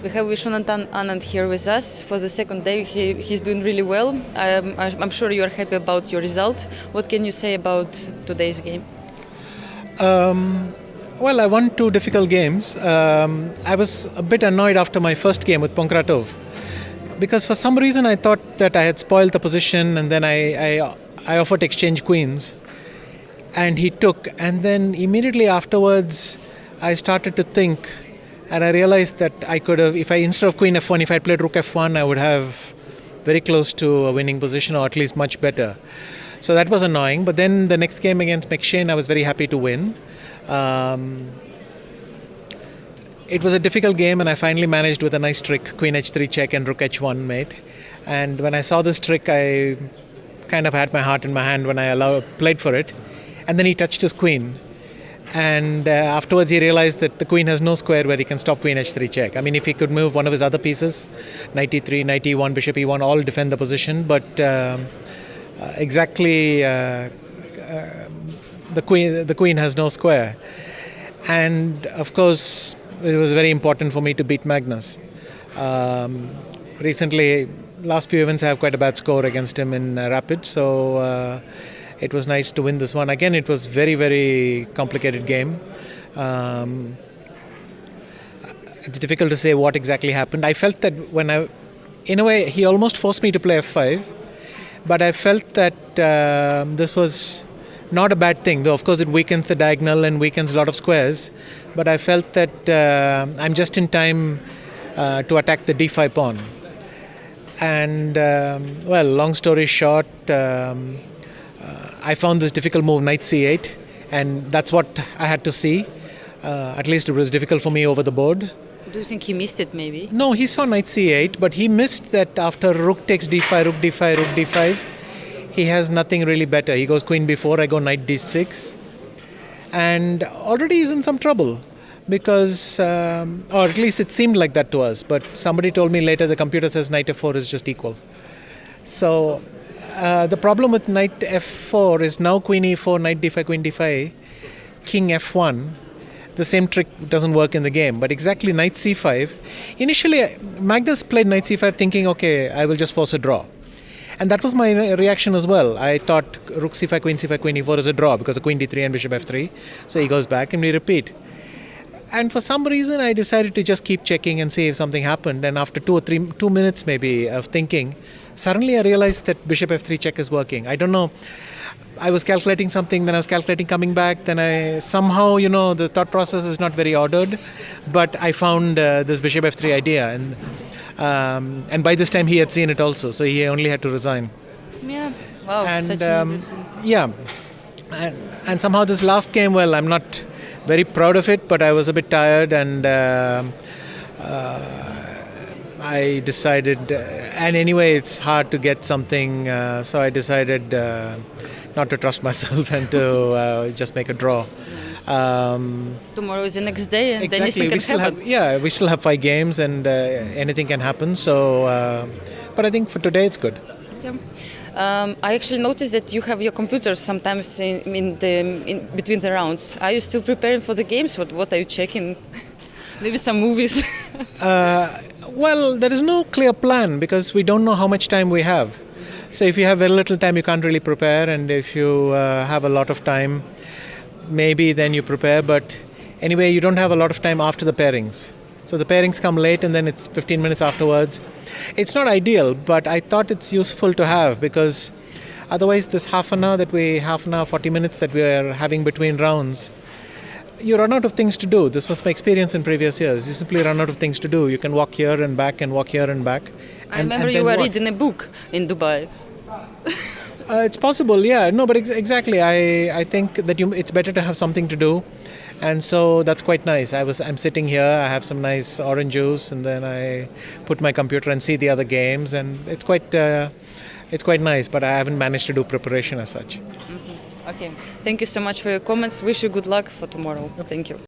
We have Viswanathan Anand here with us. For the second day, he's doing really well. I'm sure you are happy about your result. What can you say about today's game? Well, I won two difficult games. I was a bit annoyed after my first game with Ponkratov because for some reason I thought that I had spoiled the position, and then I offered to exchange queens and he took, and then immediately afterwards I started to think, and I realized that I could have, if I, instead of queen f1, if I played rook f1, I would have very close to a winning position, or at least much better. So that was annoying. But then the next game against McShane, I was very happy to win. It was a difficult game, and I finally managed with a nice trick, queen h3 check and rook h1 mate. And when I saw this trick, I kind of had my heart in my hand when I played for it. And then he touched his queen. And afterwards he realized that the queen has no square where he can stop queen h3 check. I mean, if he could move one of his other pieces, knight e3, knight e1, bishop e1, all defend the position, but the queen has no square. And of course it was very important for me to beat Magnus. Recently, last few events I have quite a bad score against him in Rapid, so it was nice to win this one. Again, it was very, very complicated game. It's difficult to say what exactly happened. I felt that in a way, he almost forced me to play f5, but I felt that this was not a bad thing, though of course it weakens the diagonal and weakens a lot of squares, but I felt that I'm just in time to attack the d5 pawn. And well, long story short, I found this difficult move, knight c8, and that's what I had to see. At least it was difficult for me over the board. Do you think he missed it maybe? No, he saw knight c8, but he missed that after rook takes d5, rook d5, rook d5, he has nothing really better. He goes queen b4, I go knight d6, and already he's in some trouble because, or at least it seemed like that to us, but somebody told me later the computer says knight f4 is just equal. So the problem with knight f4 is now queen e4, knight d5, queen d5, king f1. The same trick doesn't work in the game, but exactly knight c5. Initially, Magnus played knight c5 thinking, okay, I will just force a draw. And that was my reaction as well. I thought rook c5, queen e4 is a draw because of queen d3 and bishop f3. So he goes back and we repeat. And for some reason, I decided to just keep checking and see if something happened. And after 2 minutes maybe of thinking, suddenly I realized that bishop f3 check is working. I don't know. I was calculating something, then I was calculating coming back. Then I somehow, the thought process is not very ordered. But I found this bishop f3 idea. And by this time he had seen it also. So he only had to resign. Yeah. Wow, and, such an interesting... Yeah. And somehow this last game, well, I'm not very proud of it, but I was a bit tired, and I decided, and anyway it's hard to get something, so I decided not to trust myself and to just make a draw. Tomorrow is the next day, and exactly. anything can happen. We still have 5 games, and anything can happen, so but I think for today it's good. Yeah. I actually noticed that you have your computer sometimes in between the rounds. Are you still preparing for the games? What are you checking? Maybe some movies? Well, there is no clear plan because we don't know how much time we have. So if you have very little time, you can't really prepare, and if you have a lot of time, maybe then you prepare. But anyway, you don't have a lot of time after the pairings. So the pairings come late, and then it's 15 minutes afterwards. It's not ideal, but I thought it's useful to have because otherwise this half an hour, 40 minutes that we are having between rounds, you run out of things to do. This was my experience in previous years. You simply run out of things to do. You can walk here and back and walk here and back. I remember you were reading a book in Dubai. It's possible, yeah. No, but exactly. I think that it's better to have something to do. And so that's quite nice. I'm sitting here, I have some nice orange juice, and then I put my computer and see the other games, and it's quite nice, but I haven't managed to do preparation as such. Mm-hmm. Okay. Thank you so much for your comments. Wish you good luck for tomorrow. Thank you.